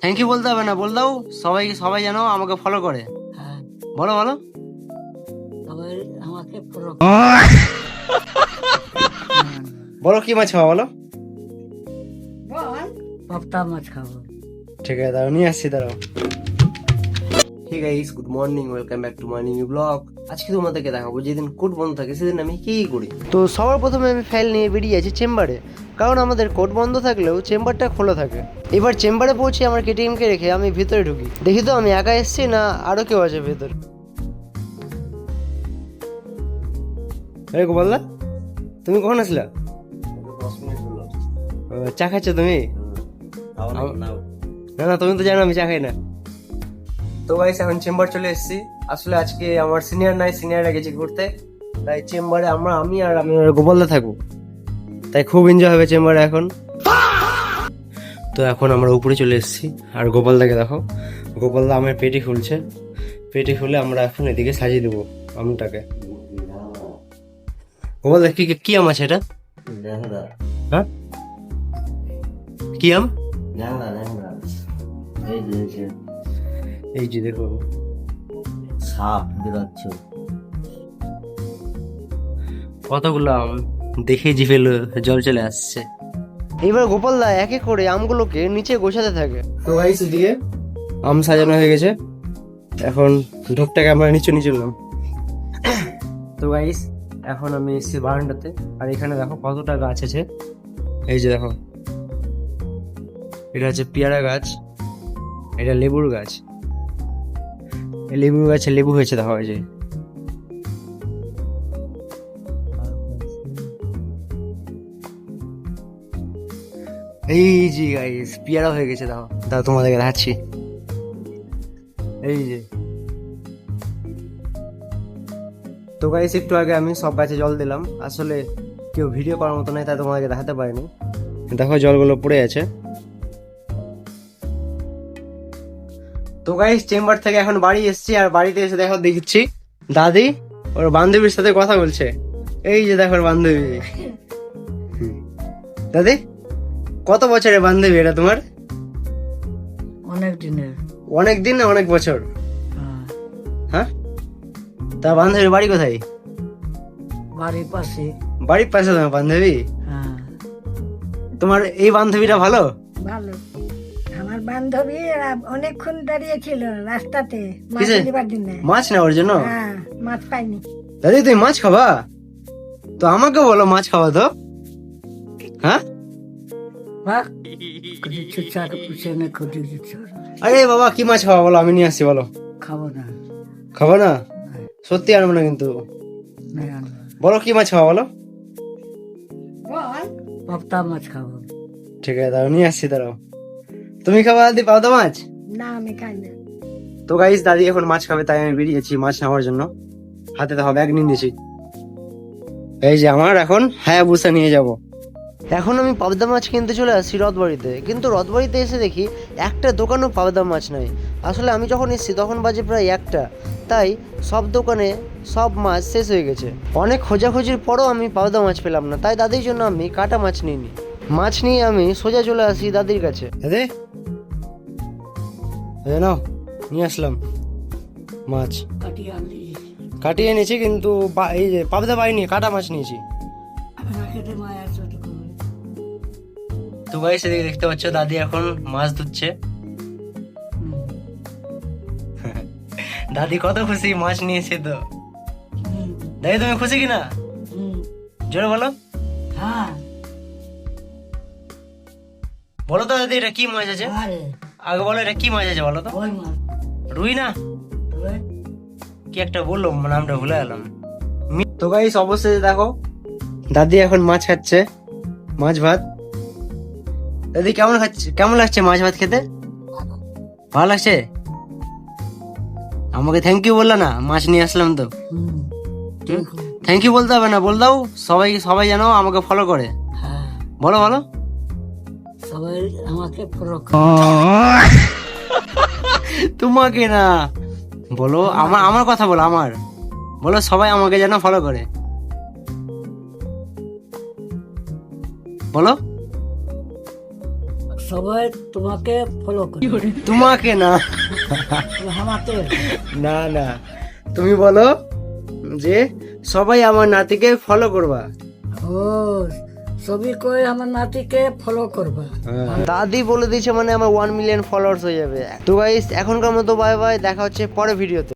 Thank you বলতে হবে না, বল দাও সবাই সবাই যেন আমাকে ফলো করে। হ্যাঁ, বলো বলো। সবাই আমাকে ফলো বলো কি মাছ খাওয়া বলো। পাবদা মাছ খাবো। ঠিক আছে দাঁড়াও নিয়ে আসছি দাঁড়াও। Hey guys, good morning, welcome back to my new blog. আজকে তোমাদেরকে দেখাবো যেদিন কোর্ট বন্ধ থাকে সেদিন আমি কি করি। তো সবার প্রথমে আমি ফাইল নিয়ে বেরিয়ে আছি চেম্বারে, কারণ আমাদের কোর্ট বন্ধ থাকলেও চেম্বারটা খোলা থাকে। এবার চেম্বারে পৌঁছে আমার কেটিএমকে রেখে আমি ভিতরে ঢুকি, দেখি তো আমি একা এসেছি না আরো কেউ আছে ভেতরে। এই গোপালদা, তুমি কখন আসলা? 10 মিনিট হলো। চা খাচ্ছ তুমি? না না, তুমি তো জানো আমি চা খাই না। তো গাইস এখন চেম্বার চলে এসেছি। আসলে আজকে আমার সিনিয়র নাই, সিনিয়ররা গেছে ঘুরতে, তাই চেম্বারে আমি আর গোপালদা থাকবো, তাই খুব এনজয় হবে চেম্বারে এখন। তো এখন আমরা উপরে চলে এসেছি আর গোপালদাকে দেখো, গোপালদা আমার পেটি খুলছে। পেটি খুলে আমরা এখন এদিকে সাজিয়ে দেবো আমটাকে। গোপালদা কি কি আম আছে এটা? হ্যাঁ কি আম? এই যে দেখো সাপ বেরোচ্ছে। কতগুলো আম দেখে জিভে জল চলে আসছে। এবার গোপালদা একে করে আমগুলোকে নিচে গোছাতে থাকে। তো গাইস এদিকে আম সাজানো হয়ে গেছে, এখন ঢোকটাকে আমরা নিচে নিলাম। তো গাইস এখন আমি এসেছি বারান্দাতে, আর এখানে দেখো কতটা গাছ আছে। এই যে দেখো, এটা হচ্ছে পেয়ারা গাছ, এটা লেবুর গাছ। এই লেবুর গাছে লেবু হয়েছে দেখো, এই যে। এই যে গাইস পেয়ারা হয়ে গেছে দেখো, তাও তোমাদেরকে দেখাচ্ছি। এই যে। তো গাইস একটু আগে আমি সব গাছে জল দিলাম, আসলে কেউ ভিডিও করার মতো নাই তাই তোমাদেরকে দেখাতে পারিনি। দেখো জলগুলো পড়ে আছে। তো গাইস চেম্বার থেকে এখন বাড়ি এসেছি, আর বাড়িতে এসে দেখো দেখছি দাদি ওর বান্ধবীর সাথে কথা বলছে। এই যে দেখো ওর বান্ধবী। দাদি কত বছরের বান্ধবী এটা তোমার? অনেক দিনের। অনেক দিন না অনেক বছর? হ্যাঁ, তা বান্ধবীর বাড়ি কোথায়? বাড়ির পাশে। বাড়ির পাশে তোমার বান্ধবী? হ্যাঁ, তোমার এই বান্ধবীটা ভালো? ভালো। আমার বান্ধবী অনেকক্ষণ দাঁড়িয়েছিল রাস্তাতে মাছ কিসে? নেবার জন্য। মাছ নেওয়ার জন্য? হ্যাঁ, মাছ পাইনি। দাদি তুমি মাছ খাবা? তো আমাকে বলো মাছ খাওয়া তো। হ্যাঁ বাহ, কিছু চার পিছনে খুঁটি দিচ্ছ। আরে বাবা কি মাছ খাওয়া বলো, আমি নিয়ে আসছি বলো। খাবো না। খাবো না? সত্যি আনবো না কিন্তু। না, আনবো না। বলো কি মাছ খাওয়া বলো। বল। পাবদা মাছ খাবো। ঠিক আছে দাঁড়াও নিয়ে আসছি দাঁড়াও। তুমি খাবা দাদি পাবদা মাছ? না, আমি খাই না। তো গাইস দাদি এখন মাছ খাবে, তাই আমি বেরিয়েছি মাছ নেওয়ার জন্য। হাতে দেখো ব্যাগ নিয়ে নিয়েছি, এই যে আমার এখন হায়াবুসা নিয়ে যাব। এখন আমি পাবদা মাছ কিনতে চলে আসছি রথবাড়িতে, কিন্তু রথবাড়িতে এসে দেখি একটা দোকানও পাবদা মাছ নাই। আসলে আমি যখন এসেছি তখন বাজে প্রায় 1টা, তাই সব দোকানে সব মাছ শেষ হয়ে গেছে। অনেক খোঁজাখুঁজির পরও আমি পাবদা মাছ পেলাম না, তাই দাদির জন্য আমি কাটা মাছ নিইনি। মাছ নিয়ে আমি সোজা চলে আসি দাদির কাছে। দাদি নাও নিয়ে আসলাম মাছ। কাটিয়ে আনলি। কাটিয়ে এনেছি কিন্তু এই যে পাবদা পাইনি, কাটা মাছ নিয়েছি। খেতে মায়ের ছোট করে। তো গাইস এদিকে দেখতে পাচ্ছ দাদি এখন মাছ ধুচ্ছে। দাদি কত খুশি মাছ নিয়েছে তো। দাদি তুমি খুশি কিনা? জোরে বলো। হ্যাঁ, বলো তো দাদি এটা কি মাছ আছে? আরে আগে বলো এটা কি মাছ আছে বলো তো। ওই মাছ। রুই না তবে কি একটা বললো, নামটা ভুলে গেলাম। তো গাইস অবশ্যই দেখো দাদি এখন মাছ খাচ্ছে, মাছ ভাত। দাদি কেমন খাচ্ছে, কেমন লাগছে মাছ ভাত খেতে? ভালো লাগছে? আমাকে থ্যাংক ইউ বললা না, মাছ নিয়ে আসলাম তো। থ্যাংক ইউ বলতে হবে না, বল দাও সবাই সবাই যেন আমাকে ফলো করে। হ্যাঁ, বলো বলো। সবাই আমাকে ফলো তোমাকে না, বলো আমার আমার কথা বলো, আমার বলো সবাই আমাকে যেন ফলো করে। বলো সবাই তোমাকে ফলো করবে তোমাকে না, আমাকে না না, তুমি বলো যে সবাই আমার নাতিকে ফলো করবা। ও সবই করে আমার নাতিকে ফলো করবা। দাদি বলে দিয়েছে মানে আমার 1 মিলিয়ন ফলোয়ার্স হয়ে যাবে। তো গাইস এখনকার মতো বাই বাই, দেখা হচ্ছে পরে ভিডিওতে।